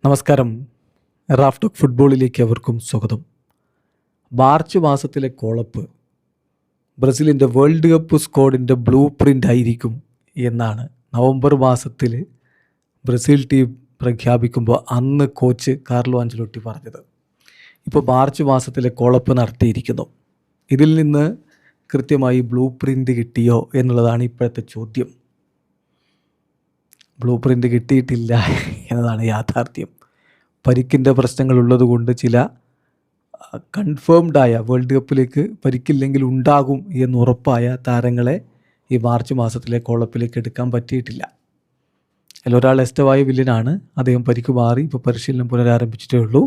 നമസ്കാരം. Raf talk ഫുട്ബോളിലേക്ക് അവർക്കും സ്വാഗതം. മാർച്ച് മാസത്തിലെ കോളപ്പ് ബ്രസീലിൻ്റെ വേൾഡ് കപ്പ് സ്ക്വാഡിൻ്റെ ബ്ലൂ പ്രിൻ്റ് ആയിരിക്കും എന്നാണ് നവംബർ മാസത്തിൽ ബ്രസീൽ ടീം പ്രഖ്യാപിക്കുമ്പോൾ അന്ന് കോച്ച് കാർലോ ആഞ്ചലോട്ടി പറഞ്ഞത്. ഇപ്പോൾ മാർച്ച് മാസത്തിലെ കോളപ്പ് നടത്തിയിരിക്കുന്നു. ഇതിൽ നിന്ന് കൃത്യമായി ബ്ലൂ പ്രിൻ്റ് കിട്ടിയോ എന്നുള്ളതാണ് ഇപ്പോഴത്തെ ചോദ്യം. ബ്ലൂ പ്രിൻ്റ് കിട്ടിയിട്ടില്ല എന്നതാണ് യാഥാർത്ഥ്യം. പരിക്കിൻ്റെ പ്രശ്നങ്ങൾ ഉള്ളതുകൊണ്ട് ചില കൺഫേംഡായ വേൾഡ് കപ്പിലേക്ക് പരിക്കില്ലെങ്കിൽ ഉണ്ടാകും എന്ന് ഉറപ്പായ താരങ്ങളെ ഈ മാർച്ച് മാസത്തിലെ കോളപ്പിലേക്ക് എടുക്കാൻ പറ്റിയിട്ടില്ല. അതിലൊരാൾ എസ്റ്റവായ വില്യനാണ്. അദ്ദേഹം പരിക്ക് മാറി ഇപ്പോൾ പരിശീലനം പുനരാരംഭിച്ചിട്ടേ ഉള്ളൂ.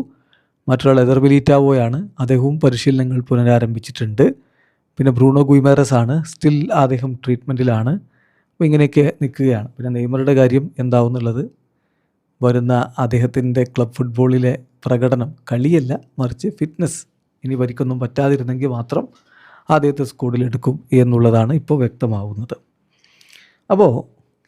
മറ്റൊരാൾ എദർ മിലിറ്റാവോയാണ്. അദ്ദേഹവും പരിശീലനങ്ങൾ പുനരാരംഭിച്ചിട്ടുണ്ട്. പിന്നെ ബ്രൂണോ ഗുയിമേറസ് ആണ്. സ്റ്റിൽ അദ്ദേഹം ട്രീറ്റ്മെൻറ്റിലാണ്. അപ്പോൾ ഇങ്ങനെയൊക്കെ നിൽക്കുകയാണ്. പിന്നെ നെയ്മറുടെ കാര്യം എന്താവുന്നുള്ളത് വരുന്ന അദ്ദേഹത്തിൻ്റെ ക്ലബ് ഫുട്ബോളിലെ പ്രകടനം, കളിയല്ല മറിച്ച് ഫിറ്റ്നസ്, ഇനി പരിക്കൊന്നും പറ്റാതിരുന്നെങ്കിൽ മാത്രം അദ്ദേഹത്തെ സ്ക്വാഡിലെടുക്കും എന്നുള്ളതാണ് ഇപ്പോൾ വ്യക്തമാവുന്നത്. അപ്പോൾ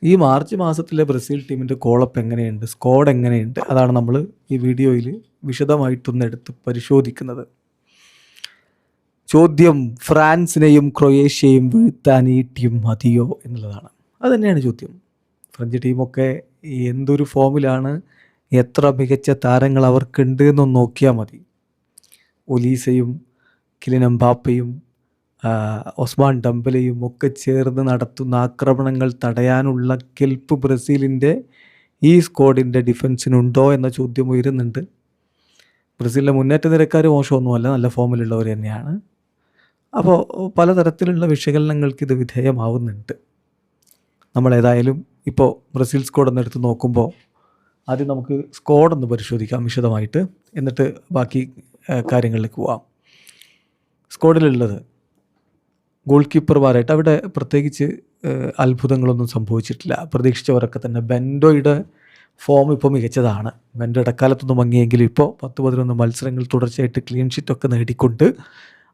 ഈ മാർച്ച് മാസത്തിലെ ബ്രസീൽ ടീമിൻ്റെ കോളപ്പ് എങ്ങനെയുണ്ട്, സ്ക്വാഡ് എങ്ങനെയുണ്ട്, അതാണ് നമ്മൾ ഈ വീഡിയോയിൽ വിശദമായിട്ടൊന്നെടുത്ത് പരിശോധിക്കുന്നത്. ചോദ്യം ഫ്രാൻസിനെയും ക്രൊയേഷ്യയും വീഴ്ത്താൻ ഈ ടീം മതിയോ എന്നുള്ളതാണ്. അതുതന്നെയാണ് ചോദ്യം. ഫ്രഞ്ച് ടീമൊക്കെ എന്തൊരു ഫോമിലാണ്, എത്ര മികച്ച താരങ്ങൾ അവർക്കുണ്ട് എന്നൊന്ന് നോക്കിയാൽ മതി. ഒലീസയും കിലിൻ എംബാപ്പയും ഒസ്മാൻ ഡംബലയും ഒക്കെ ചേർന്ന് നടത്തുന്ന ആക്രമണങ്ങൾ തടയാനുള്ള കെൽപ്പ് ബ്രസീലിൻ്റെ ഈ സ്ക്വാഡിൻ്റെ ഡിഫൻസിനുണ്ടോ എന്ന ചോദ്യം ഉയരുന്നുണ്ട്. ബ്രസീലിലെ മുന്നേറ്റ നിരക്കാർ മോശമൊന്നുമല്ല, നല്ല ഫോമിലുള്ളവർ തന്നെയാണ്. അപ്പോൾ പലതരത്തിലുള്ള വിശകലനങ്ങൾക്ക് ഇത് വിധേയമാവുന്നുണ്ട്. നമ്മളേതായാലും ഇപ്പോൾ ബ്രസീൽ സ്ക്വാഡ് എടുത്ത് നോക്കുമ്പോൾ ആദ്യം നമുക്ക് സ്ക്വാഡൊന്ന് പരിശോധിക്കാം വിശദമായിട്ട്, എന്നിട്ട് ബാക്കി കാര്യങ്ങളിലേക്ക് പോവാം. സ്ക്വാഡിലുള്ളത് ഗോൾ കീപ്പർമാരായിട്ട് അവിടെ പ്രത്യേകിച്ച് അത്ഭുതങ്ങളൊന്നും സംഭവിച്ചിട്ടില്ല. പ്രതീക്ഷിച്ചവരൊക്കെ തന്നെ. ബെൻഡോയുടെ ഫോം ഇപ്പോൾ മികച്ചതാണ്. ബെൻഡോ ഇടക്കാലത്തൊന്നും മങ്ങിയെങ്കിലും ഇപ്പോൾ 10-11 മത്സരങ്ങൾ തുടർച്ചയായിട്ട് ക്ലീൻ ഷീറ്റൊക്കെ നേടിക്കൊണ്ട്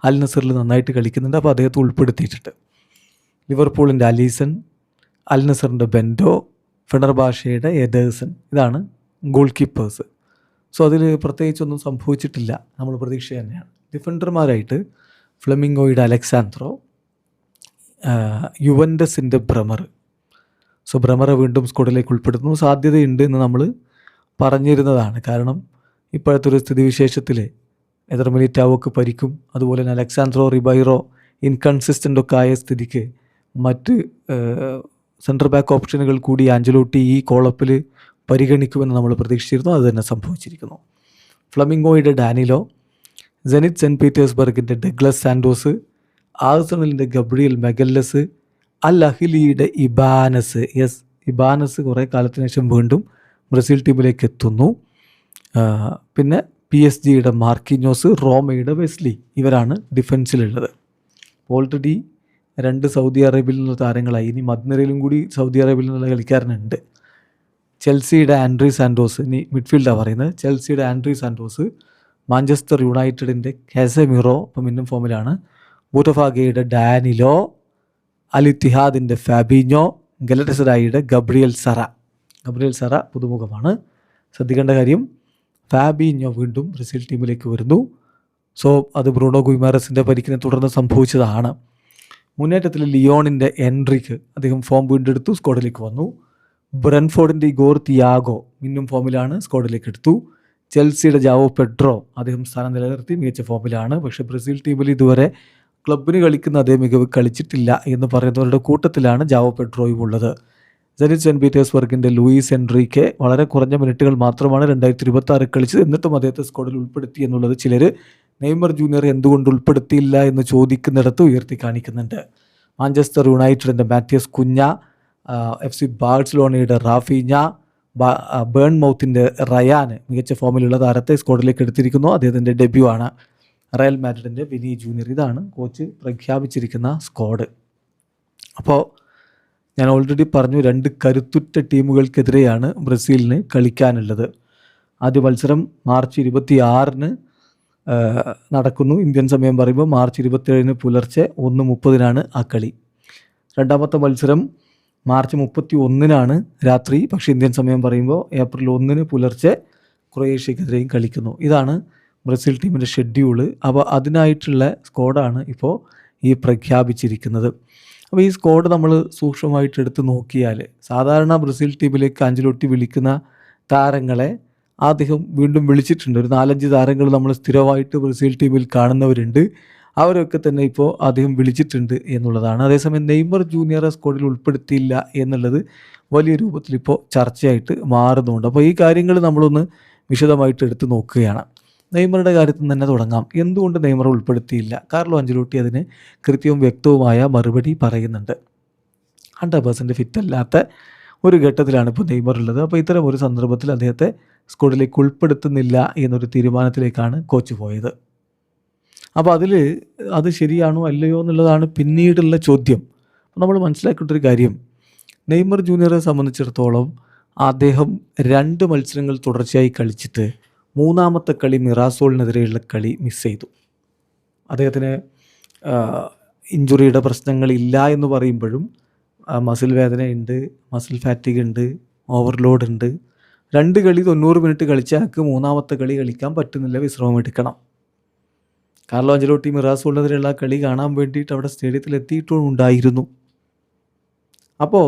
അൽ നസറിൽ നന്നായിട്ട് കളിക്കുന്നുണ്ട്. അപ്പോൾ അദ്ദേഹത്തെ ഉൾപ്പെടുത്തിയിട്ടുണ്ട്. ലിവർപൂളിൻ്റെ അലീസൺ, അൽ നസറിൻ്റെ ബെൻഡോ, ഫെണർബാഷയുടെ എഡേഴ്സൺ, ഇതാണ് ഗോൾ കീപ്പേഴ്സ്. സോ അതിൽ പ്രത്യേകിച്ചൊന്നും സംഭവിച്ചിട്ടില്ല, നമ്മൾ പ്രതീക്ഷ തന്നെയാണ്. ഡിഫൻഡർമാരായിട്ട് ഫ്ലെമിംഗോയുടെ അലക്സാൻഡ്രോ, യുവൻഡസിൻ്റെ ബ്രമർ. സോ ബ്രമറെ വീണ്ടും സ്ക്വാഡിലേക്ക് ഉൾപ്പെടുത്തുന്നു. സാധ്യതയുണ്ട് എന്ന് നമ്മൾ പറഞ്ഞിരുന്നതാണ്. കാരണം ഇപ്പോഴത്തെ ഒരു സ്ഥിതിവിശേഷത്തിൽ എദർ മിലിറ്റാവോക്ക് പരിക്കും, അതുപോലെ തന്നെ അലക്സാൻഡ്രോ റിബൈറോ ഇൻകൺസിസ്റ്റൻ്റൊക്കെ ആയ സ്ഥിതിക്ക് മറ്റ് സെൻറ്റർ ബാക്ക് ഓപ്ഷനുകൾ കൂടി ആഞ്ചലോട്ടി ഈ കോളപ്പിൽ പരിഗണിക്കുമെന്ന് നമ്മൾ പ്രതീക്ഷിച്ചിരുന്നു. അത് തന്നെ സംഭവിച്ചിരിക്കുന്നു. ഫ്ലമിംഗോയുടെ ഡാനിലോ, സെനിറ്റ് സെൻറ്റ് പീറ്റേഴ്സ്ബർഗിൻ്റെ ഡഗ്ലസ് സാൻഡോസ്, ആഴ്സണലിൻ്റെ ഗബ്രിയൽ മെഗല്ലസ്, അൽ അഹ്ലിയുടെ ഇബാനസ്. ഇബാനസ് കുറേ കാലത്തിന് ശേഷം വീണ്ടും ബ്രസീൽ ടീമിലേക്ക് എത്തുന്നു. പിന്നെ PSG മാർക്കിഞ്ഞോസ്, റോമയുടെ വെസ്ലി, ഇവരാണ് ഡിഫൻസിലുള്ളത്. ഓൾറെഡി 2 സൗദി അറേബ്യയിൽ നിന്നുള്ള താരങ്ങളായി. ഇനി മദ്നരയിലും കൂടി സൗദി അറേബ്യയിൽ നിന്നുള്ള കളിക്കാരനുണ്ട്. ചെൽസിയുടെ ആൻഡ്രി സാൻഡോസ്, ഇനി മിഡ്ഫീൽഡാണ് പറയുന്നത്. ചെൽസിയുടെ ആൻഡ്രി സാൻഡോസ്, മാഞ്ചസ്റ്റർ യുണൈറ്റഡിൻ്റെ കാസമിറോ ഇപ്പം മിന്നും ഫോമിലാണ്, ബൂട്ടഫാഗയുടെ ഡാനിലോ, അൽ ഇത്തിഹാദിൻ്റെ ഫാബിഞ്ഞോ, ഗലറ്റസറായിയുടെ ഗബ്രിയൽ സറ പുതുമുഖമാണ്. ശ്രദ്ധിക്കേണ്ട കാര്യം, ഫാബിഞ്ഞോ വീണ്ടും ബ്രസീൽ ടീമിലേക്ക് വരുന്നു. സോ അത് ബ്രൂണോ ഗുയിമാറസിൻ്റെ പരിക്കിനെ തുടർന്ന് സംഭവിച്ചതാണ്. മുന്നേറ്റത്തിൽ ലിയോണിൻ്റെ എൻട്രിക്ക്, അദ്ദേഹം ഫോം വീണ്ടെടുത്തു, സ്ക്വാഡിലേക്ക് വന്നു. ബ്രെൻഫോർഡിൻ്റെ ഇഗോർ തിയാഗോ മിന്നും ഫോമിലാണ്, സ്ക്വാഡിലേക്ക് എടുത്തു. ചെൽസിയുടെ ജാവോ പെഡ്രോ, അദ്ദേഹം സ്ഥാനം നിലനിർത്തി, മികച്ച ഫോമിലാണ്. പക്ഷേ ബ്രസീൽ ടീമിൽ ഇതുവരെ ക്ലബിന് കളിക്കുന്ന അതേ മികവ് കളിച്ചിട്ടില്ല എന്ന് പറയുന്നവരുടെ കൂട്ടത്തിലാണ് ജാവോ പെഡ്രോയും ഉള്ളത്. സെനിറ്റ് സെൻറ്റ് പീറ്റേഴ്സ്ബർഗിൻ്റെ ലൂയിസ് എൻട്രിക്കെ വളരെ കുറഞ്ഞ മിനിറ്റുകൾ മാത്രമാണ് 2026 കളിച്ചത്. എന്നിട്ടും അദ്ദേഹത്തെ സ്ക്വാഡിൽ ഉൾപ്പെടുത്തി എന്നുള്ളത് ചിലർ നെയ്മർ ജൂനിയർ എന്തുകൊണ്ട് ഉൾപ്പെടുത്തിയില്ല എന്ന് ചോദിക്കുന്നിടത്ത് ഉയർത്തി കാണിക്കുന്നുണ്ട്. മാഞ്ചസ്റ്റർ യുണൈറ്റഡിൻ്റെ മാത്യസ് കുഞ്ഞ, FC ബാഴ്സലോണയുടെ റാഫീഞ്ഞ, ബേൺമൗത്തിൻ്റെ റയാന്, മികച്ച ഫോമിലുള്ള താരത്തെ സ്ക്വാഡിലേക്ക് എടുത്തിരിക്കുന്നു. അദ്ദേഹത്തിൻ്റെ ഡെബ്യൂ ആണ്. Real മാഡ്രിഡിൻ്റെ Vini Junior. ഇതാണ് കോച്ച് പ്രഖ്യാപിച്ചിരിക്കുന്ന സ്ക്വാഡ്. അപ്പോൾ ഞാൻ ഓൾറെഡി പറഞ്ഞു, 2 കരുത്തുറ്റ ടീമുകൾക്കെതിരെയാണ് ബ്രസീലിന് കളിക്കാനുള്ളത്. ആദ്യ മത്സരം മാർച്ച് 26 നടക്കുന്നു. ഇന്ത്യൻ സമയം പറയുമ്പോൾ മാർച്ച് 27 പുലർച്ചെ 1:30 ആ കളി. രണ്ടാമത്തെ മത്സരം മാർച്ച് 31 രാത്രി, പക്ഷേ ഇന്ത്യൻ സമയം പറയുമ്പോൾ ഏപ്രിൽ 1 പുലർച്ചെ ക്രൊയേഷ്യക്കെതിരെയും കളിക്കുന്നു. ഇതാണ് ബ്രസീൽ ടീമിൻ്റെ ഷെഡ്യൂള്. അപ്പോൾ അതിനായിട്ടുള്ള സ്ക്വാഡാണ് ഇപ്പോൾ ഈ പ്രഖ്യാപിച്ചിരിക്കുന്നത്. അപ്പോൾ ഈ സ്ക്വാഡ് നമ്മൾ സൂക്ഷ്മമായിട്ട് എടുത്ത് നോക്കിയാൽ സാധാരണ ബ്രസീൽ ടീമിലേക്ക് അഞ്ചലോട്ടി വിളിക്കുന്ന താരങ്ങളെ അദ്ദേഹം വീണ്ടും വിളിച്ചിട്ടുണ്ട്. ഒരു 4-5 താരങ്ങൾ നമ്മൾ സ്ഥിരമായിട്ട് ബ്രസീൽ ടീമിൽ കാണുന്നവരുണ്ട്. അവരൊക്കെ തന്നെ ഇപ്പോൾ അദ്ദേഹം വിളിച്ചിട്ടുണ്ട് എന്നുള്ളതാണ്. അതേസമയം നെയ്മർ ജൂനിയറെ സ്ക്വാഡിൽ ഉൾപ്പെടുത്തിയില്ല എന്നുള്ളത് വലിയ രൂപത്തിൽ ഇപ്പോൾ ചർച്ചയായിട്ട് മാറുന്നുണ്ട്. അപ്പോൾ ഈ കാര്യങ്ങൾ നമ്മളൊന്ന് വിശദമായിട്ട് എടുത്ത് നോക്കുകയാണ്. നെയ്മറുടെ കാര്യത്തിൽ തന്നെ തുടങ്ങാം. എന്തുകൊണ്ട് നെയ്മർ ഉൾപ്പെടുത്തിയില്ല? കാർലോ അഞ്ചലോട്ടി അതിന് കൃത്യവും വ്യക്തവുമായ മറുപടി പറയുന്നുണ്ട്. 100% ഫിറ്റല്ലാത്ത ഒരു ഘട്ടത്തിലാണ് ഇപ്പോൾ നെയ്മർ ഉള്ളത്. അപ്പോൾ ഇത്തരം ഒരു സന്ദർഭത്തിൽ അദ്ദേഹത്തെ സ്ക്വാഡിലേക്ക് ഉൾപ്പെടുത്തുന്നില്ല എന്നൊരു തീരുമാനത്തിലേക്കാണ് കോച്ച് പോയത്. അപ്പോൾ അത് ശരിയാണോ അല്ലയോ എന്നുള്ളതാണ് പിന്നീടുള്ള ചോദ്യം. നമ്മൾ മനസ്സിലാക്കേണ്ട ഒരു കാര്യം, നെയ്മർ ജൂനിയറെ സംബന്ധിച്ചിടത്തോളം അദ്ദേഹം 2 മത്സരങ്ങൾ തുടർച്ചയായി കളിച്ചിട്ട് 3ാമത്തെ കളി മിറാസോളിനെതിരെയുള്ള കളി മിസ് ചെയ്തു. അദ്ദേഹത്തിന് ഇഞ്ചുറിയുടെ പ്രശ്നങ്ങളില്ല എന്ന് പറയുമ്പോഴും മസിൽ വേദനയുണ്ട്, മസിൽ ഫാറ്റിഗ് ഉണ്ട്, ഓവർലോഡ് ഉണ്ട്. 2 കളി 90 മിനിറ്റ് കളിച്ച ആൾക്ക് 3ാമത്തെ കളി കളിക്കാൻ പറ്റുന്നില്ല, വിശ്രമം എടുക്കണം. കാർലോ അഞ്ചലോട്ടി മിറാസോളിനെതിരെയുള്ള കളി കാണാൻ വേണ്ടിയിട്ട് അവിടെ സ്റ്റേഡിയത്തിൽ എത്തിയിട്ടുണ്ടായിരുന്നു. അപ്പോൾ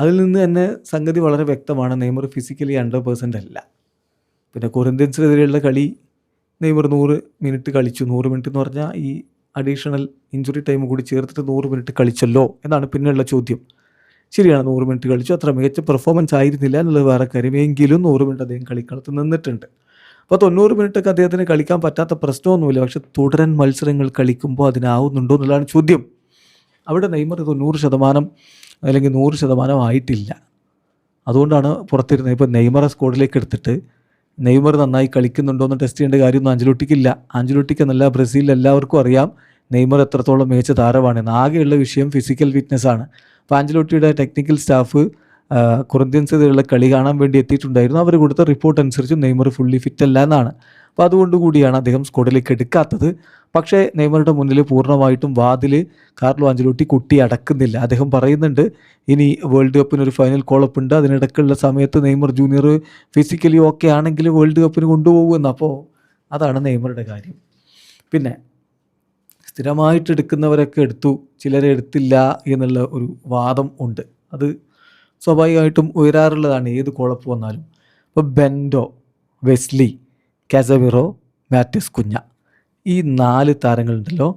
അതിൽ നിന്ന് തന്നെ സംഗതി വളരെ വ്യക്തമാണ്, നെയ്മർ ഫിസിക്കലി 100% അല്ല. പിന്നെ കൊറിന്ത്യൻസിനെതിരെയുള്ള കളി നെയ്മർ 100 മിനിറ്റ് കളിച്ചു. 100 മിനിറ്റ് എന്ന് പറഞ്ഞാൽ ഈ അഡീഷണൽ ഇഞ്ചുറി ടൈം കൂടി ചേർത്തിട്ട് 100 മിനിറ്റ് കളിച്ചല്ലോ എന്നാണ് പിന്നെയുള്ള ചോദ്യം. ശരിയാണ്, 100 മിനിറ്റ് കളിച്ചു, അത്ര മികച്ച പെർഫോമൻസ് ആയിരുന്നില്ല എന്നുള്ളത് വേറെ കാര്യം. എങ്കിലും 100 മിനിറ്റ് അദ്ദേഹം കളിക്കളത്ത് നിന്നിട്ടുണ്ട്. അപ്പോൾ 90 മിനിറ്റൊക്കെ അദ്ദേഹത്തിന് കളിക്കാൻ പറ്റാത്ത പ്രശ്നമൊന്നുമില്ല. പക്ഷെ തുടരൻ മത്സരങ്ങൾ കളിക്കുമ്പോൾ അതിനാവുന്നുണ്ടോ എന്നുള്ളതാണ് ചോദ്യം. അവിടെ നെയ്മർ 90% അല്ലെങ്കിൽ 100% ആയിട്ടില്ല. അതുകൊണ്ടാണ് പുറത്തിരുന്നത്. ഇപ്പോൾ നെയ്മറെ സ്ക്വാഡിലേക്ക് എടുത്തിട്ട് നെയ്മർ നന്നായി കളിക്കുന്നുണ്ടോ എന്ന് ടെസ്റ്റ് ചെയ്യേണ്ട കാര്യമൊന്നും അഞ്ചലോട്ടിക്കില്ല. അഞ്ചലോട്ടിക്ക് എന്നല്ല, ബ്രസീലിൽ എല്ലാവർക്കും അറിയാം നെയ്മർ എത്രത്തോളം മികച്ച താരമാണെന്ന്. ആകെയുള്ള വിഷയം ഫിസിക്കൽ ഫിറ്റ്നസ്സാണ്. അപ്പോൾ അഞ്ചലോട്ടിയുടെ ടെക്നിക്കൽ സ്റ്റാഫ് കൊറിന്ത്യൻസിനെതിരെയുള്ള കളി കാണാൻ വേണ്ടി എത്തിയിട്ടുണ്ടായിരുന്നു. അവർ കൊടുത്ത റിപ്പോർട്ട് അനുസരിച്ച് നെയ്മർ ഫുള്ളി ഫിറ്റ് അല്ല എന്നാണ്. അപ്പോൾ അതുകൊണ്ടുകൂടിയാണ് അദ്ദേഹം സ്ക്വാഡിലേക്ക് എടുക്കാത്തത്. പക്ഷേ നെയ്മറുടെ മുന്നിൽ പൂർണ്ണമായിട്ടും വാതിൽ കാർലോ അഞ്ചലോട്ടി കുട്ടി അടക്കുന്നില്ല. അദ്ദേഹം പറയുന്നുണ്ട്, ഇനി വേൾഡ് കപ്പിനൊരു ഫൈനൽ കോളപ്പ് ഉണ്ട്, അതിനിടയ്ക്കുള്ള സമയത്ത് നെയ്മർ ജൂനിയർ ഫിസിക്കലി ഓക്കെ ആണെങ്കിൽ വേൾഡ് കപ്പിന് കൊണ്ടുപോകുമെന്ന്. അപ്പോൾ അതാണ് നെയ്മറുടെ കാര്യം. പിന്നെ സ്ഥിരമായിട്ട് എടുക്കുന്നവരൊക്കെ എടുത്തു, ചിലരെ എടുത്തില്ല എന്നുള്ള ഒരു വാദം ഉണ്ട്. അത് സ്വാഭാവികമായിട്ടും ഉയരാറുള്ളതാണ് ഏത് കുഴപ്പ് വന്നാലും. ഇപ്പോൾ ബെൻഡോ, വെസ്ലി, കാസമിറോ, മാറ്റിസ് കുഞ്ഞ, ഈ 4 താരങ്ങളുണ്ടല്ലോ,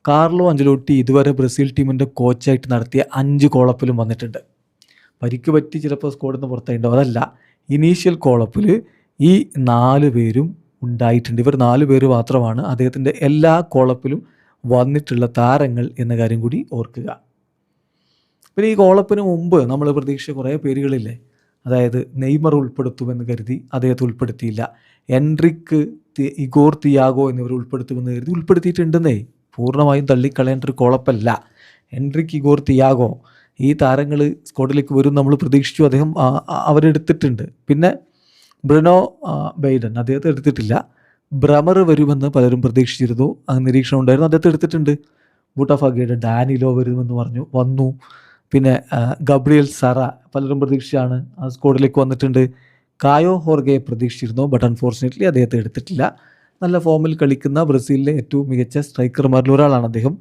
കാർലോ അഞ്ചലോട്ടി ഇതുവരെ ബ്രസീൽ ടീമിൻ്റെ കോച്ചായിട്ട് നടത്തിയ 5 കോളപ്പിലും വന്നിട്ടുണ്ട്. പരിക്ക് പറ്റി ചിലപ്പോൾ സ്ക്വാഡിൽ നിന്ന് പുറത്തായിട്ടുണ്ടാവും. അതല്ല, ഇനീഷ്യൽ കോളപ്പിൽ ഈ 4 പേരും ഉണ്ടായിട്ടുണ്ട്. ഇവർ 4 പേര് മാത്രമാണ് അദ്ദേഹത്തിൻ്റെ എല്ലാ കോളപ്പിലും വന്നിട്ടുള്ള താരങ്ങൾ എന്ന കാര്യം കൂടി ഓർക്കുക. പിന്നെ ഈ കോളപ്പിന് മുമ്പ് നമ്മൾ പ്രതീക്ഷിച്ച കുറേ പേരുകളില്ലേ, അതായത് നെയ്മർ ഉൾപ്പെടുത്തുമെന്ന് കരുതി അദ്ദേഹത്തെ ഉൾപ്പെടുത്തിയില്ല. എൻട്രിക്ക്, ഇഗോർ തിയാഗോ എന്നിവർ ഉൾപ്പെടുത്തുമെന്ന് കരുതി ഉൾപ്പെടുത്തിയിട്ടുണ്ടെന്നേ. പൂർണ്ണമായും തള്ളിക്കളയേണ്ട ഒരു കോളപ്പല്ല. എൻട്രിക്ക്, ഇഗോർ തിയാഗോ ഈ താരങ്ങൾ സ്ക്വാഡിലേക്ക് വരും നമ്മൾ പ്രതീക്ഷിച്ചു. അദ്ദേഹം അവരെടുത്തിട്ടുണ്ട്. പിന്നെ ബ്രനോ ബെയ്ഡൻ അദ്ദേഹത്തെ എടുത്തിട്ടില്ല. ബ്രമർ വരുമെന്ന് പലരും പ്രതീക്ഷിച്ചിരുന്നു, നിരീക്ഷണം ഉണ്ടായിരുന്നു, അദ്ദേഹത്തെ എടുത്തിട്ടുണ്ട്. ബൂട്ടാഫാഗയുടെ ഡാനിലോ വരുമെന്ന് പറഞ്ഞു, വന്നു. പിന്നെ ഗബ്രിയൽ സറ പലരും പ്രതീക്ഷിച്ചാണ് ആ സ്ക്വാഡിലേക്ക് വന്നിട്ടുണ്ട്. കായോ ഹോർഗയെ പ്രതീക്ഷിച്ചിരുന്നു, ബട്ട് അൺഫോർച്ചുനേറ്റ്ലി അദ്ദേഹത്തെ എടുത്തിട്ടില്ല. നല്ല ഫോമിൽ കളിക്കുന്ന ബ്രസീലിലെ ഏറ്റവും മികച്ച സ്ട്രൈക്കർമാരിൽ ഒരാളാണ് അദ്ദേഹം.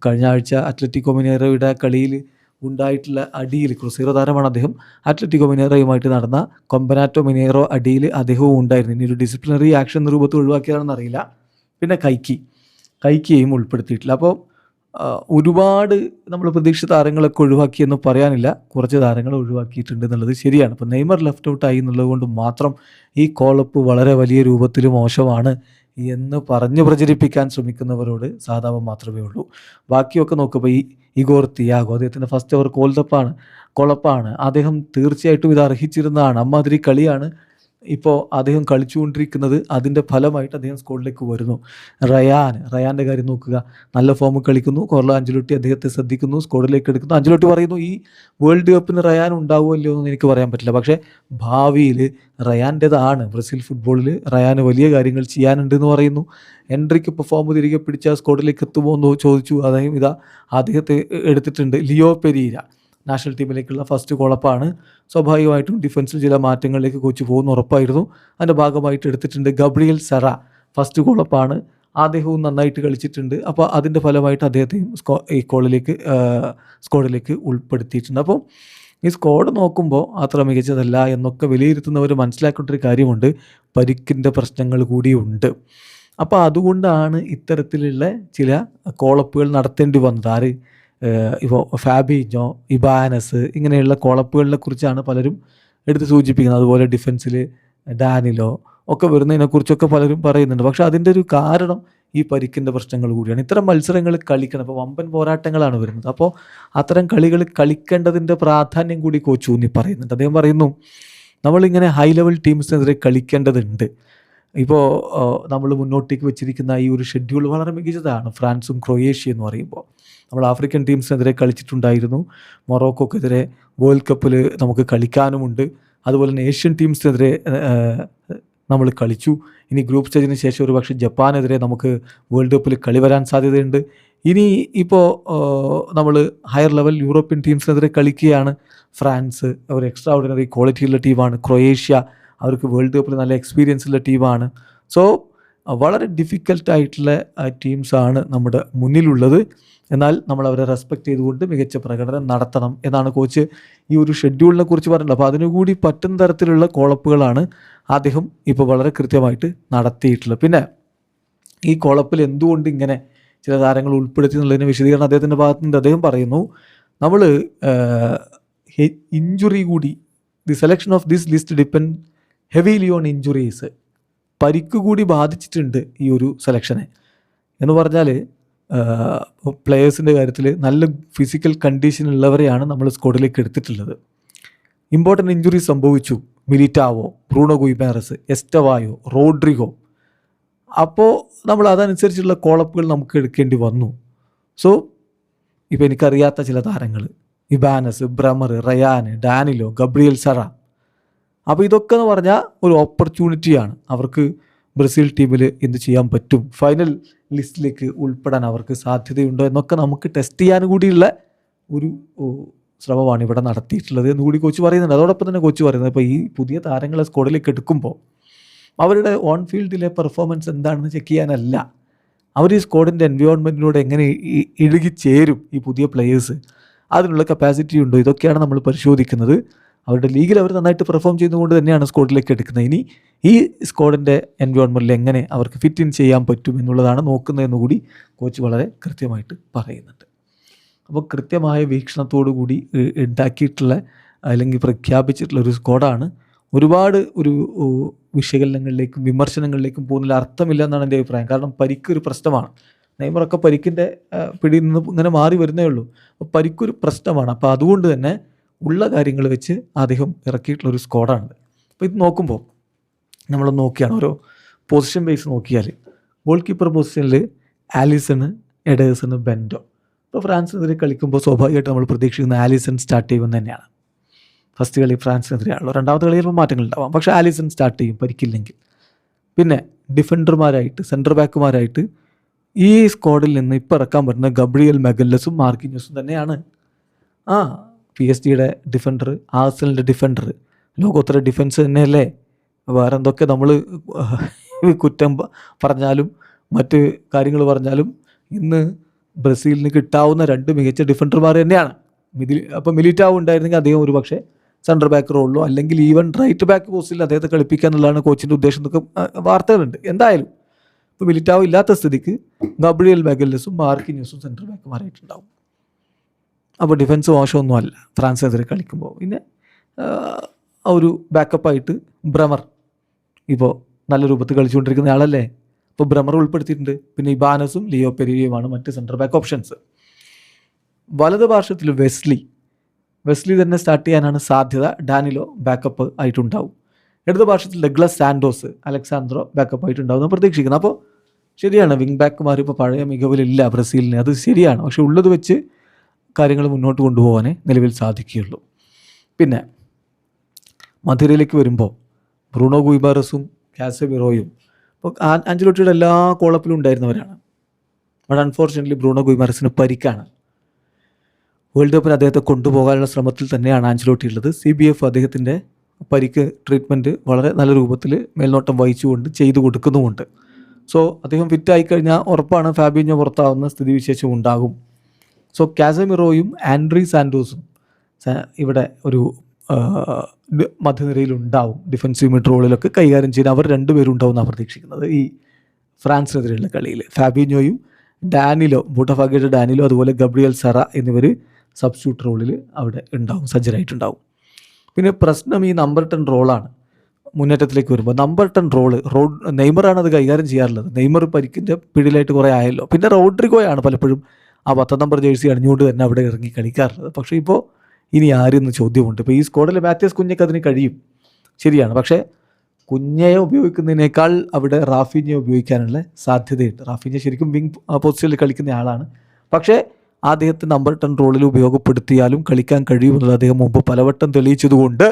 കഴിഞ്ഞ ആഴ്ച അത്ലറ്റിക്കോ മിനേറോയുടെ കളിയിൽ ഉണ്ടായിട്ടുള്ള അടിയിൽ, ക്രൂസേറോ താരമാണ് അദ്ദേഹം, അത്ലറ്റിക്കോ മിനേറോയുമായിട്ട് നടന്ന കൊമ്പനാറ്റോ മിനേറോ അടിയിൽ അദ്ദേഹവും ഉണ്ടായിരുന്നു. ഇനി ഒരു ഡിസിപ്ലിനറി ആക്ഷൻ രൂപത്തിൽ ഒഴിവാക്കിയതാണെന്ന് അറിയില്ല. പിന്നെ കൈക്കിയെയും ഉൾപ്പെടുത്തിയിട്ടില്ല. അപ്പോൾ ഒരുപാട് നമ്മൾ പ്രതീക്ഷിച്ച താരങ്ങളൊക്കെ ഒഴിവാക്കിയെന്ന് പറയാനില്ല, കുറച്ച് താരങ്ങൾ ഒഴിവാക്കിയിട്ടുണ്ട് എന്നുള്ളത് ശരിയാണ്. ഇപ്പോൾ നെയ്മർ ലെഫ്റ്റ് ഔട്ടായി എന്നുള്ളത് കൊണ്ട് മാത്രം ഈ കോളപ്പ് വളരെ വലിയ രൂപത്തിൽ മോശമാണ് എന്ന് പറഞ്ഞ് പ്രചരിപ്പിക്കാൻ ശ്രമിക്കുന്നവരോട് സാധാരണ മാത്രമേ ഉള്ളൂ. ബാക്കിയൊക്കെ നോക്കുമ്പോൾ ഈ ഇഗോർ തിയാഗോ അദ്ദേഹത്തിൻ്റെ ഫസ്റ്റ് ഓവർ കോളപ്പാണ്. അദ്ദേഹം തീർച്ചയായിട്ടും ഇത് അർഹിച്ചിരുന്നതാണ്. അമ്മാതിരി കളിയാണ് ഇപ്പോൾ അദ്ദേഹം കളിച്ചുകൊണ്ടിരിക്കുന്നത്. അതിൻ്റെ ഫലമായിട്ട് അദ്ദേഹം സ്ക്വാഡിലേക്ക് വരുന്നു. റയാൻ്റെ കാര്യം നോക്കുക, നല്ല ഫോമിൽ കളിക്കുന്നു. കാർലോ അഞ്ചലോട്ടി അദ്ദേഹത്തെ ശ്രദ്ധിക്കുന്നു, സ്ക്വാഡിലേക്ക് എടുക്കുന്നു. അഞ്ചലോട്ടി പറയുന്നു, ഈ വേൾഡ് കപ്പിന് റയാൻ ഉണ്ടാവുമല്ലോ എന്ന് എനിക്ക് പറയാൻ പറ്റില്ല, പക്ഷേ ഭാവിയിൽ റയാൻ്റെതാണ്. ബ്രസീൽ ഫുട്ബോളിൽ റയാന് വലിയ കാര്യങ്ങൾ ചെയ്യാനുണ്ടെന്ന് പറയുന്നു. എൻട്രിക്ക് ഇപ്പോൾ ഫോം തിരികെ പിടിച്ച സ്ക്വാഡിലേക്ക് എത്തുമോ എന്ന് ചോദിച്ചു. അദ്ദേഹത്തെ എടുത്തിട്ടുണ്ട്. ലിയോ പെരീര നാഷണൽ ടീമിലേക്കുള്ള ഫസ്റ്റ് കോളപ്പാണ്. സ്വാഭാവികമായിട്ടും ഡിഫൻസിൽ ചില മാറ്റങ്ങളിലേക്ക് കോച്ച് പോകുന്ന ഉറപ്പായിരുന്നു. അതിൻ്റെ ഭാഗമായിട്ട് എടുത്തിട്ടുണ്ട്. ഗബ്രിയേൽ സെറ ഫസ്റ്റ് കോളപ്പാണ്. അദ്ദേഹവും നന്നായിട്ട് കളിച്ചിട്ടുണ്ട്. അപ്പോൾ അതിൻ്റെ ഫലമായിട്ട് അദ്ദേഹത്തെയും ഈ സ്ക്വാഡിലേക്ക് ഉൾപ്പെടുത്തിയിട്ടുണ്ട്. അപ്പോൾ ഈ സ്ക്വാഡ് നോക്കുമ്പോൾ അത്ര മികച്ചതല്ല എന്നൊക്കെ വിലയിരുത്തുന്നവർ മനസ്സിലാക്കേണ്ട ഒരു കാര്യമുണ്ട്, പരിക്കിൻ്റെ പ്രശ്നങ്ങൾ കൂടിയുണ്ട്. അപ്പോൾ അതുകൊണ്ടാണ് ഇത്തരത്തിലുള്ള ചില കോളപ്പുകൾ നടത്തേണ്ടി വന്നത്. ഇപ്പോൾ ഫാബിഞ്ഞോ, ഇബാനസ് ഇങ്ങനെയുള്ള കോളപ്പുകളെ കുറിച്ചാണ് പലരും എടുത്ത് സൂചിപ്പിക്കുന്നത്. അതുപോലെ ഡിഫൻസിൽ ഡാനിലോ ഒക്കെ വരുന്നതിനെക്കുറിച്ചൊക്കെ പലരും പറയുന്നുണ്ട്. പക്ഷേ അതിൻ്റെ ഒരു കാരണം ഈ പരിക്കിൻ്റെ പ്രശ്നങ്ങൾ കൂടിയാണ്. ഇത്തരം മത്സരങ്ങൾ കളിക്കണം. ഇപ്പോൾ വമ്പൻ പോരാട്ടങ്ങളാണ് വരുന്നത്. അപ്പോൾ അത്തരം കളികൾ കളിക്കേണ്ടതിൻ്റെ പ്രാധാന്യം കൂടി കോച്ച് ഊന്നി പറയുന്നുണ്ട്. അദ്ദേഹം പറയുന്നു, നമ്മളിങ്ങനെ ഹൈ ലെവൽ ടീംസിനെതിരെ കളിക്കേണ്ടതുണ്ട്. ഇപ്പോൾ നമ്മൾ മുന്നോട്ടേക്ക് വെച്ചിരിക്കുന്ന ഈ ഒരു ഷെഡ്യൂൾ വളരെ മികച്ചതാണ്. ഫ്രാൻസും ക്രൊയേഷ്യ എന്ന് പറയുമ്പോൾ നമ്മൾ ആഫ്രിക്കൻ ടീംസിനെതിരെ കളിച്ചിട്ടുണ്ടായിരുന്നു. മൊറോക്കോക്കെതിരെ വേൾഡ് കപ്പിൽ നമുക്ക് കളിക്കാനുമുണ്ട്. അതുപോലെ തന്നെ ഏഷ്യൻ ടീംസിനെതിരെ നമ്മൾ കളിച്ചു. ഇനി ഗ്രൂപ്പ് സ്റ്റേജിന് ശേഷം ഒരു പക്ഷേ ജപ്പാനെതിരെ നമുക്ക് വേൾഡ് കപ്പിൽ കളി വരാൻ സാധ്യതയുണ്ട്. ഇനി ഇപ്പോൾ നമ്മൾ ഹയർ ലെവൽ യൂറോപ്യൻ ടീംസിനെതിരെ കളിക്കുകയാണ്. ഫ്രാൻസ് ഒരു എക്സ്ട്രാ ഓർഡിനറി ക്വാളിറ്റിയുള്ള ടീമാണ്. ക്രൊയേഷ്യ അവർക്ക് വേൾഡ് കപ്പിൽ നല്ല എക്സ്പീരിയൻസ് ഉള്ള ടീമാണ്. സോ വളരെ ഡിഫിക്കൽട്ടായിട്ടുള്ള ടീംസാണ് നമ്മുടെ മുന്നിലുള്ളത്. എന്നാൽ നമ്മൾ അവരെ റെസ്പെക്റ്റ് ചെയ്തുകൊണ്ട് മികച്ച പ്രകടനം നടത്തണം എന്നാണ് കോച്ച് ഈ ഒരു ഷെഡ്യൂളിനെ കുറിച്ച് പറഞ്ഞത്. അപ്പോൾ അതിനുകൂടി പറ്റുന്ന തരത്തിലുള്ള കോളപ്പുകളാണ് അദ്ദേഹം ഇപ്പോൾ വളരെ കൃത്യമായിട്ട് നടത്തിയിട്ടുള്ളത്. പിന്നെ ഈ കോളപ്പിൽ എന്തുകൊണ്ട് ഇങ്ങനെ ചില താരങ്ങൾ ഉൾപ്പെടുത്തി എന്നുള്ളതിന് വിശദീകരണം അദ്ദേഹത്തിൻ്റെ ഭാഗത്തുനിന്ന് അദ്ദേഹം പറയുന്നു, നമ്മൾ ഇഞ്ചുറി കൂടി, the selection of this list depend heavily on injuries. പരിക്ക് കൂടി ബാധിച്ചിട്ടുണ്ട് ഈ ഒരു സെലക്ഷനെ. എന്ന് പറഞ്ഞാൽ പ്ലെയേഴ്സിൻ്റെ കാര്യത്തിൽ നല്ല ഫിസിക്കൽ കണ്ടീഷനുള്ളവരെയാണ് നമ്മൾ സ്ക്വാഡിലേക്ക് എടുത്തിട്ടുള്ളത്. ഇമ്പോർട്ടൻ്റ് ഇഞ്ചുറി സംഭവിച്ചു. Militao, Bruno Guimaraes, Estevao, Rodrigo. അപ്പോൾ നമ്മൾ അതനുസരിച്ചുള്ള കോളപ്പുകൾ നമുക്ക് എടുക്കേണ്ടി വന്നു. സോ ഇപ്പോൾ എനിക്കറിയാത്ത ചില താരങ്ങൾ, Ibanez, Bremer, Rayan, Danilo, Gabriel Sara. അപ്പോൾ ഇതൊക്കെ എന്ന് പറഞ്ഞാൽ ഒരു ഓപ്പർച്യൂണിറ്റിയാണ്. അവർക്ക് ബ്രസീൽ ടീമിൽ എന്ത് ചെയ്യാൻ പറ്റും, ഫൈനൽ ലിസ്റ്റിലേക്ക് ഉൾപ്പെടാൻ അവർക്ക് സാധ്യതയുണ്ടോ എന്നൊക്കെ നമുക്ക് ടെസ്റ്റ് ചെയ്യാൻ കൂടിയുള്ള ഒരു ശ്രമമാണ് ഇവിടെ നടത്തിയിട്ടുള്ളത് എന്ന് കൂടി കോച്ച് പറയുന്നുണ്ട്. അതോടൊപ്പം തന്നെ കോച്ച് പറയുന്നത്, ഇപ്പോൾ ഈ പുതിയ താരങ്ങളെ സ്ക്വാഡിലേക്ക് എടുക്കുമ്പോൾ അവരുടെ ഓൺ ഫീൽഡിലെ പെർഫോമൻസ് എന്താണെന്ന് ചെക്ക് ചെയ്യാനല്ല, അവർ ഈ സ്ക്വാഡിൻ്റെ എൻവയോൺമെൻറ്റിനോട് എങ്ങനെ ഇഴുകിച്ചേരും ഈ പുതിയ പ്ലെയേഴ്സ്, അതിനുള്ള കപ്പാസിറ്റി ഉണ്ടോ, ഇതൊക്കെയാണ് നമ്മൾ പരിശോധിക്കുന്നത്. അവരുടെ ലീഗിൽ അവർ നന്നായിട്ട് പെർഫോം ചെയ്യുന്നതുകൊണ്ട് തന്നെയാണ് സ്ക്വാഡിലേക്ക് എടുക്കുന്നത്. ഇനി ഈ സ്ക്വാഡിൻ്റെ എൻവയോൺമെൻറ്റിൽ എങ്ങനെ അവർക്ക് ഫിറ്റ് ഇൻ ചെയ്യാൻ പറ്റും എന്നുള്ളതാണ് നോക്കുന്നതെന്ന് കൂടി കോച്ച് വളരെ കൃത്യമായിട്ട് പറയുന്നുണ്ട്. അപ്പോൾ കൃത്യമായ വീക്ഷണത്തോടു കൂടി ഉണ്ടാക്കിയിട്ടുള്ള അല്ലെങ്കിൽ പ്രഖ്യാപിച്ചിട്ടുള്ള ഒരു സ്ക്വാഡാണ്. ഒരുപാട് ഒരു വിശകലനങ്ങളിലേക്കും വിമർശനങ്ങളിലേക്കും പോകുന്നതിൽ അർത്ഥമില്ല എന്നാണ് എൻ്റെ അഭിപ്രായം. കാരണം പരിക്കൊരു പ്രശ്നമാണ്. നെയ്മറൊക്കെ പരിക്കിൻ്റെ പിടിയിൽ നിന്ന് ഇങ്ങനെ മാറി വരുന്നേ ഉള്ളൂ. അപ്പോൾ പരിക്കൊരു പ്രശ്നമാണ്. അപ്പോൾ അതുകൊണ്ട് തന്നെ ഉള്ള കാര്യങ്ങൾ വെച്ച് അദ്ദേഹം ഇറക്കിയിട്ടുള്ളൊരു സ്ക്വാഡാണ്. അപ്പോൾ ഇത് നോക്കുമ്പോൾ നമ്മൾ നോക്കിയാണ് ഓരോ പൊസിഷൻ ബേസ് നോക്കിയാൽ, ഗോൾ കീപ്പർ പൊസിഷനിൽ ആലിസണ്, എഡേഴ്സണ്, ബെൻഡോ. ഇപ്പോൾ ഫ്രാൻസിനെതിരെ കളിക്കുമ്പോൾ സ്വാഭാവികമായിട്ട് നമ്മൾ പ്രതീക്ഷിക്കുന്ന ആലിസൺ സ്റ്റാർട്ട് ചെയ്യുമെന്ന് തന്നെയാണ്. ഫസ്റ്റ് കളി ഫ്രാൻസിനെതിരെയാണല്ലോ, രണ്ടാമത്തെ കളി ചിലപ്പോൾ മാറ്റങ്ങൾ ഉണ്ടാവാം, പക്ഷേ ആലിസൺ സ്റ്റാർട്ട് ചെയ്യും പരിക്കില്ലെങ്കിൽ. പിന്നെ ഡിഫൻഡർമാരായിട്ട്, സെൻറ്റർ ബാക്കുമാരായിട്ട് ഈ സ്ക്വാഡിൽ നിന്ന് ഇപ്പോൾ ഇറക്കാൻ പറ്റുന്ന ഗബ്രിയേൽ മെഗല്ലസും മാർക്കിഞ്ഞസും തന്നെയാണ്. PSG-യുടെ ഡിഫൻഡർ, ആഴ്സണലിൻ്റെ ഡിഫൻഡർ, ലോകോത്തര ഡിഫൻസ് തന്നെയല്ലേ. വേറെ എന്തൊക്കെ നമ്മൾ കുറ്റം പറഞ്ഞാലും മറ്റ് കാര്യങ്ങൾ പറഞ്ഞാലും ഇന്ന് ബ്രസീലിന് കിട്ടാവുന്ന രണ്ട് മികച്ച ഡിഫൻഡർമാർ തന്നെയാണ്. അപ്പോൾ മിലിറ്റാവോ ഉണ്ടായിരുന്നെങ്കിൽ അദ്ദേഹം ഒരു പക്ഷേ സെൻറ്റർ ബാക്ക് റോളിലോ അല്ലെങ്കിൽ ഈവൻ റൈറ്റ് ബാക്ക് പോസ്റ്റിൽ അദ്ദേഹത്തെ കളിപ്പിക്കുക എന്നുള്ളതാണ് കോച്ചിൻ്റെ ഉദ്ദേശം എന്നൊക്കെ വാർത്തകളുണ്ട്. എന്തായാലും ഇപ്പോൾ മിലിറ്റാവോ ഇല്ലാത്ത സ്ഥിതിക്ക് ഗബ്രിയേൽ മെഗല്ലസും മാർക്കിഞ്ഞസും സെൻറ്റർ ബാക്കുമാരായിട്ടുണ്ടാവും. അപ്പോൾ ഡിഫൻസ് മോശമൊന്നുമല്ല ഫ്രാൻസിനെതിരെ കളിക്കുമ്പോൾ. പിന്നെ ഒരു ബാക്കപ്പായിട്ട് ബ്രമർ ഇപ്പോൾ നല്ല രൂപത്തിൽ കളിച്ചുകൊണ്ടിരിക്കുന്ന ആളല്ലേ, ഇപ്പോൾ ബ്രമർ ഉൾപ്പെടുത്തിയിട്ടുണ്ട്. പിന്നെ ഇബാനസും ലിയോ പെരീരയുമാണ് മറ്റ് സെൻറ്റർ ബാക്ക് ഓപ്ഷൻസ്. വലത് പാർശ്വത്തിൽ വെസ്ലി തന്നെ സ്റ്റാർട്ട് ചെയ്യാനാണ് സാധ്യത. ഡാനിലോ ബാക്കപ്പ് ആയിട്ടുണ്ടാവും. ഇടത് പാർശ്വത്തിൽ ഡഗ്ലസ് സാൻഡോസ്, അലക്സാൻഡ്രോ ബാക്കപ്പ് ആയിട്ടുണ്ടാവും പ്രതീക്ഷിക്കുന്നത്. അപ്പോൾ ശരിയാണ്, വിങ് ബാക്കുമാർ ഇപ്പോൾ പഴയ മികവിലില്ല ബ്രസീലിന്, അത് ശരിയാണ്. പക്ഷേ ഉള്ളത് വെച്ച് കാര്യങ്ങൾ മുന്നോട്ട് കൊണ്ടുപോകാനേ നിലവിൽ സാധിക്കുകയുള്ളൂ. പിന്നെ മധ്യരയിലേക്ക് വരുമ്പോൾ ബ്രൂണോ ഗുയിമാരസും കാസമിറോയും ഇപ്പോൾ ആഞ്ചലോട്ടിയുടെ എല്ലാ കോളപ്പിലും ഉണ്ടായിരുന്നവരാണ്. ബട്ട് അൺഫോർച്യുനേറ്റ്ലി ബ്രൂണോ ഗുയിമാരസിന് പരിക്കാണ്. വേൾഡ് കപ്പിന് അദ്ദേഹത്തെ കൊണ്ടുപോകാനുള്ള ശ്രമത്തിൽ തന്നെയാണ് ആഞ്ചലോട്ടി ഉള്ളത്. CBF അദ്ദേഹത്തിൻ്റെ പരിക്ക് ട്രീറ്റ്മെൻറ്റ് വളരെ നല്ല രൂപത്തിൽ മേൽനോട്ടം വഹിച്ചുകൊണ്ട് ചെയ്തു കൊടുക്കുന്നുമുണ്ട്. സോ അദ്ദേഹം ഫിറ്റായി കഴിഞ്ഞാൽ ഉറപ്പാണ് ഫാബിഞ്ഞോ പുറത്താവുന്ന സ്ഥിതിവിശേഷം ഉണ്ടാകും. സോ കാസമിറോയും ആൻഡ്രി സാൻഡോസും ഇവിടെ ഒരു മധ്യനിരയിലുണ്ടാവും. ഡിഫൻസീവ് മിഡ് റോളിലൊക്കെ കൈകാര്യം ചെയ്യാൻ അവർ രണ്ടുപേരും ഉണ്ടാവും എന്നാണ് പ്രതീക്ഷിക്കുന്നത് ഈ ഫ്രാൻസിനെതിരെയുള്ള കളിയിൽ. ഫാബിഞ്ഞോയും ഡാനിലോ, ബൂട്ടഫാഗയുടെ ഡാനിലോ, അതുപോലെ ഗബ്രിയൽ സറ എന്നിവർ സബ്സ്റ്റിറ്റ്യൂട്ട് റോളിൽ അവിടെ ഉണ്ടാവും, സജ്ജരായിട്ടുണ്ടാവും. പിന്നെ പ്രശ്നം ഈ നമ്പർ 10 റോളാണ്. മുന്നേറ്റത്തിലേക്ക് വരുമ്പോൾ നമ്പർ 10 നെയ്മറാണ് അത് കൈകാര്യം ചെയ്യാറുള്ളത്. നെയ്മർ പരിക്കിൻ്റെ പിടിയിലായിട്ട് കുറേ ആയല്ലോ. പിന്നെ റോഡ്രിഗോയാണ് പലപ്പോഴും ആ 10 നമ്പർ ജേഴ്സി അണിഞ്ഞുകൊണ്ട് തന്നെ അവിടെ ഇറങ്ങി കളിക്കാറുള്ളത്. പക്ഷേ ഇപ്പോൾ ഇനി ആരെന്ന് ചോദ്യമുണ്ട്. ഇപ്പോൾ ഈ സ്ക്വാഡിൽ മാത്യാസ് കുഞ്ഞയ്ക്ക് അതിന് കഴിയും, ശരിയാണ്. പക്ഷേ കുഞ്ഞയെ ഉപയോഗിക്കുന്നതിനേക്കാൾ അവിടെ റാഫീഞ്ഞയെ ഉപയോഗിക്കാനുള്ള സാധ്യതയുണ്ട്. റാഫീഞ്ഞ ശരിക്കും വിങ് പൊസിഷനിൽ കളിക്കുന്ന ആളാണ്. പക്ഷേ അദ്ദേഹത്തെ നമ്പർ 10 റോളിൽ ഉപയോഗപ്പെടുത്തിയാലും കളിക്കാൻ കഴിയുമെന്നുള്ളത് അദ്ദേഹം മുമ്പ് പലവട്ടം തെളിയിച്ചതുകൊണ്ട്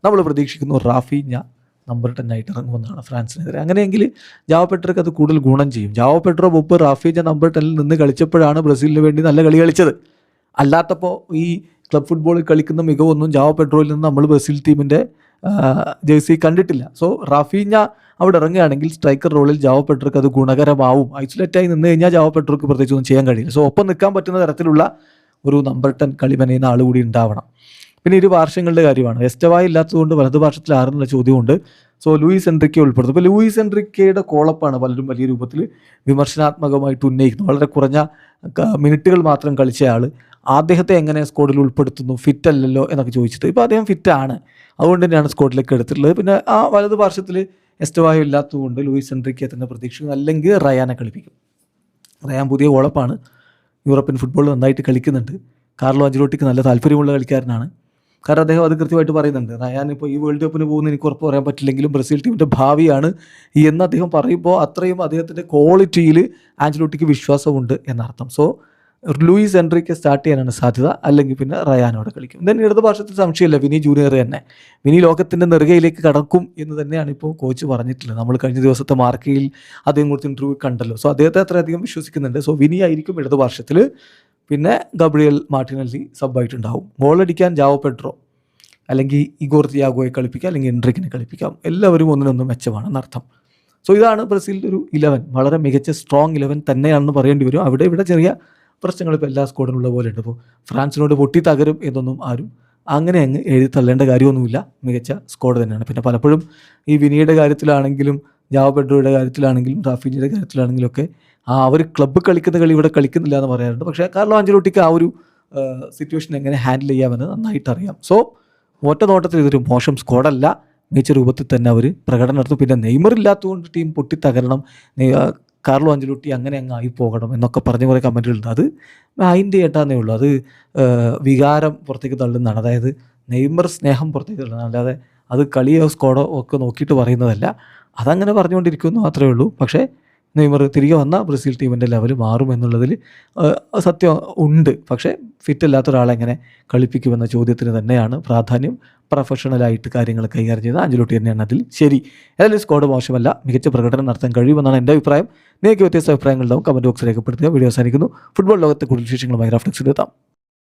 നമ്മൾ പ്രതീക്ഷിക്കുന്നു റാഫീഞ്ഞ നമ്പർ 10 ആയിട്ട് ഇറങ്ങുമെന്നാണ് ഫ്രാൻസിനെതിരെ. അങ്ങനെയെങ്കിൽ ജാവോ പെഡ്രോയ്ക്ക് അത് കൂടുതൽ ഗുണം ചെയ്യും. ജാവോ പെഡ്രോ മുമ്പ് റാഫീഞ്ഞ നമ്പർ 10 നിന്ന് കളിച്ചപ്പോഴാണ് ബ്രസീലിന് വേണ്ടി നല്ല കളി കളിച്ചത്. അല്ലാത്തപ്പോൾ ഈ ക്ലബ് ഫുട്ബോളിൽ കളിക്കുന്ന മികവൊന്നും ജാവോ പെഡ്രോയിൽ നിന്ന് നമ്മൾ ബ്രസീൽ ടീമിൻ്റെ ജേഴ്സി കണ്ടിട്ടില്ല. സോ റാഫീഞ്ഞ അവിടെ ഇറങ്ങുകയാണെങ്കിൽ സ്ട്രൈക്കർ റോളിൽ ജാവോ പെഡ്രോയ്ക്ക് അത് ഗുണകരമാവും. ഐസൊലേറ്റായി നിന്ന് കഴിഞ്ഞാൽ ജാവോ പെഡ്രോയ്ക്ക് പ്രത്യേകിച്ച് ഒന്നും ചെയ്യാൻ കഴിയില്ല. സോ ഒപ്പം നിൽക്കാൻ പറ്റുന്ന തരത്തിലുള്ള ഒരു നമ്പർ 10 കളി മെനയുന്ന ആൾ കൂടി ഉണ്ടാവണം. പിന്നെ ഇരു പാർശ്വങ്ങളുടെ കാര്യമാണ്. എസ്റ്റവായി ഇല്ലാത്തതുകൊണ്ട് വലതുപാർശ്വത്തിൽ ആരെന്നുള്ള ചോദ്യമുണ്ട്. സോ ലൂയിസ് എൻറിക്കെ ഉൾപ്പെടുത്തും. ഇപ്പോൾ ലൂയിസ് എൻറിക്കയുടെ കോളപ്പാണ് പലരും വലിയ രൂപത്തിൽ വിമർശനാത്മകമായിട്ട് ഉന്നയിക്കുന്നത്. വളരെ കുറഞ്ഞ മിനിറ്റുകൾ മാത്രം കളിച്ചയാൾ അദ്ദേഹത്തെ എങ്ങനെ സ്ക്വാഡിൽ ഉൾപ്പെടുത്തുന്നു, ഫിറ്റ് അല്ലല്ലോ എന്നൊക്കെ ചോദിച്ചിട്ട്. ഇപ്പോൾ അദ്ദേഹം ഫിറ്റാണ്, അതുകൊണ്ട് തന്നെയാണ് സ്ക്വാഡിലേക്ക് എടുത്തിട്ടുള്ളത്. പിന്നെ ആ വലതു പാർശ്വത്തിൽ എസ്റ്റവായോ ഇല്ലാത്തതുകൊണ്ട് ലൂയിസ് എൻറിക്കെ തന്നെ പ്രതീക്ഷിക്കുന്നു. അല്ലെങ്കിൽ റയാനെ കളിപ്പിക്കും. റയാൻ പുതിയ കോളപ്പാണ്, യൂറോപ്യൻ ഫുട്ബോൾ നന്നായിട്ട് കളിക്കുന്നുണ്ട്. കാർലോ അഞ്ചലോട്ടിക്ക് നല്ല താല്പര്യമുള്ള കളിക്കാരനാണ്. കാരണം അദ്ദേഹം അത് കൃത്യമായിട്ട് പറയുന്നുണ്ട്. റയാൻ ഇപ്പോൾ ഈ വേൾഡ് കപ്പിന് പോകുന്ന എനിക്ക് ഉറപ്പ് പറയാൻ പറ്റില്ലെങ്കിലും ബ്രസീൽ ടീമിൻ്റെ ഭാവിയാണ് എന്ന് അദ്ദേഹം പറയുമ്പോൾ അത്രയും അദ്ദേഹത്തിൻ്റെ ക്വാളിറ്റിയിൽ ആഞ്ചലോട്ടിക്ക് വിശ്വാസമുണ്ട് എന്നർത്ഥം. സോ ലൂയിസ് എൻറിക്കെ സ്റ്റാർട്ട് ചെയ്യാനാണ് സാധ്യത, അല്ലെങ്കിൽ പിന്നെ റയാനോടെ കളിക്കും. ദെൻ ഇടത് പാർശ്വത്തിൽ സംശയമില്ല, വിനി ജൂനിയർ തന്നെ. വിനി ലോകത്തിൻ്റെ നെറുകയിലേക്ക് കടക്കും എന്ന് തന്നെയാണ് ഇപ്പോൾ കോച്ച് പറഞ്ഞിട്ടുള്ളത്. നമ്മൾ കഴിഞ്ഞ ദിവസത്തെ മാർക്കയിൽ അദ്ദേഹം കൊടുത്ത ഇൻ്റർവ്യൂ കണ്ടല്ലോ. സോ അദ്ദേഹത്തെ അത്രയധികം വിശ്വസിക്കുന്നുണ്ട്. സോ വിനി ആയിരിക്കും ഇടത് പാർശ്വത്തിൽ. പിന്നെ ഗബ്രിയൽ മാർട്ടിനെല്ലി സബ്ബായിട്ടുണ്ടാവും. ഗോളടിക്കാൻ ജാവോ പെഡ്രോ അല്ലെങ്കിൽ ഇഗോർ തിയാഗോയെ കളിപ്പിക്കാം, അല്ലെങ്കിൽ എൻട്രിക്കിനെ കളിപ്പിക്കാം. എല്ലാവരും ഒന്നിനൊന്നും മെച്ചമാണെന്നർത്ഥം. സോ ഇതാണ് ബ്രസീലിൻ്റെ ഒരു 11. വളരെ മികച്ച സ്ട്രോങ് 11 തന്നെയാണെന്ന് പറയേണ്ടി വരും. ഇവിടെ ചെറിയ പ്രശ്നങ്ങൾ ഇപ്പോൾ എല്ലാ സ്ക്വാഡിനുള്ള പോലെ ഉണ്ട്. ഇപ്പോൾ ഫ്രാൻസിനോട് പൊട്ടി തകരും എന്നൊന്നും ആരും അങ്ങനെ അങ്ങ് എഴുതി തള്ളേണ്ട കാര്യമൊന്നുമില്ല. മികച്ച സ്ക്വാഡ് തന്നെയാണ്. പിന്നെ പലപ്പോഴും ഈ വിനിയുടെ കാര്യത്തിലാണെങ്കിലും ജാവോ പെഡ്രോയുടെ കാര്യത്തിലാണെങ്കിലും റാഫീഞ്ഞയുടെ കാര്യത്തിലാണെങ്കിലും ഒക്കെ അവർ ക്ലബ്ബ് കളിക്കുന്ന കളി ഇവിടെ കളിക്കുന്നില്ല എന്ന് പറയാറുണ്ട്. പക്ഷേ കാർലോ അഞ്ചലോട്ടിക്ക് ആ ഒരു സിറ്റുവേഷൻ എങ്ങനെ ഹാൻഡിൽ ചെയ്യാമെന്ന് നന്നായിട്ട് അറിയാം. സോ ഒറ്റ നോട്ടത്തിൽ ഇതൊരു മോശം സ്ക്വാഡല്ല, മികച്ച രൂപത്തിൽ തന്നെ അവർ പ്രകടനം നടത്തും. പിന്നെ നെയ്മർ ഇല്ലാത്തതുകൊണ്ട് ടീം പൊട്ടി തകരണം, കാർലോ അഞ്ചലോട്ടി അങ്ങനെ അങ്ങ് ആയി പോകണം എന്നൊക്കെ പറഞ്ഞ കുറേ കമൻറ്റുകളുണ്ട്. അത് അതിൻ്റെ ഏട്ടാന്നേ ഉള്ളൂ. അത് വികാരം പുറത്തേക്ക് തള്ളുന്നതാണ്. അതായത് നെയ്മർ സ്നേഹം പുറത്തേക്ക് തള്ളുന്നതാണ്. അല്ലാതെ അത് കളിയോ സ്ക്വാഡോ ഒക്കെ നോക്കിയിട്ട് പറയുന്നതല്ല. അതങ്ങനെ പറഞ്ഞുകൊണ്ടിരിക്കുമെന്ന് മാത്രമേ ഉള്ളൂ. പക്ഷേ നെയ്മർ തിരികെ വന്ന ബ്രസീൽ ടീമിൻ്റെ ലെവൽ മാറുമെന്നുള്ളതിൽ സത്യം ഉണ്ട്. പക്ഷേ ഫിറ്റ് അല്ലാത്ത ഒരാളെ എങ്ങനെ കളിപ്പിക്കുമെന്ന ചോദ്യത്തിന് തന്നെയാണ് പ്രാധാന്യം. പ്രൊഫഷണലായിട്ട് കാര്യങ്ങൾ കൈകാര്യം ചെയ്ത ആഞ്ചലോട്ടി തന്നെയാണ് അതിൽ ശരി. ഏതായാലും സ്ക്വാഡ് മോശമല്ല, മികച്ച പ്രകടനം നടത്താൻ കഴിയുമെന്നാണ് എൻ്റെ അഭിപ്രായം. നിങ്ങൾക്ക് വ്യത്യസ്ത അഭിപ്രായങ്ങളുണ്ടാവും, കമൻറ്റ് ബോക്സ് രേഖപ്പെടുത്തുക. വീഡിയോ അവസാനിക്കുന്നു. ഫുട്ബോൾ ലോകത്തെ കൂടുതൽ വിശേഷങ്ങളുമായി റാഫ്റ്റക്സിൽ എത്താം.